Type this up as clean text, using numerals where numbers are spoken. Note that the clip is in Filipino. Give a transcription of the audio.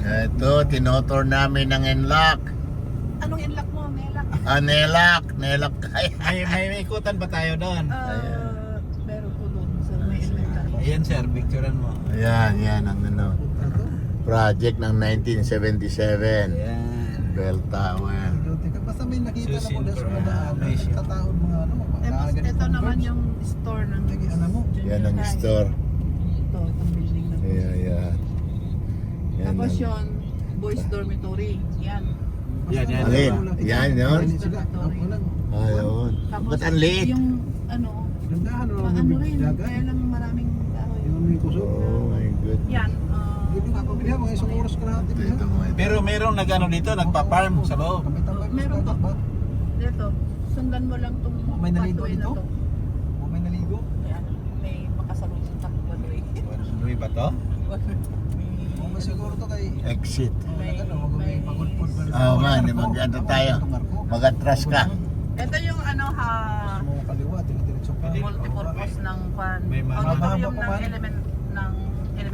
Ito, tinotour namin ng Enlock. Anong inlock mo? Melak? Nelak kaya. May ikutan ba tayo doon? Meron po doon sa may elementary. Ayan sir, picturean mo. Yan ang ano. Project ng 1977. Ayan. Bell Tower. Basta may nakita na mo doon sa mga daan. Information. Tataon mga ano. Tapos ito naman yung store ng Ano mo? Yan ang high. store. Ito, itong building na to. Yan. Tapos ang- yun, boys dormitory. Yan. Yan. Alin? Yan, yun. Sila. Ayun. Tapos Ba't ang liit? yung ano, Gandaan o ano rin, kaya lang maraming kahoy. Yung may kusog. Oh my God. Yan, Hindi ko kapabilihan mga isang oras ka natin. Dito mo ito. Pero merong nag-ano dito, nagpa-farm sa loob. Meron pa. Dito, sundan mo lang itong May naligo pathway na dito? to. O may naligo? Yan, may makasalubong sa pathway. Ano ba to? O may siguro to kay... Exit. May- May pagulpod ba? Oo man, mag-ano tayo. Mag-atras ka. Ito yung ano ha, Mga kaliwa, tinidiretso ka. multipurpose ng May mga- auditorium Mahaba pa ng ba? element ng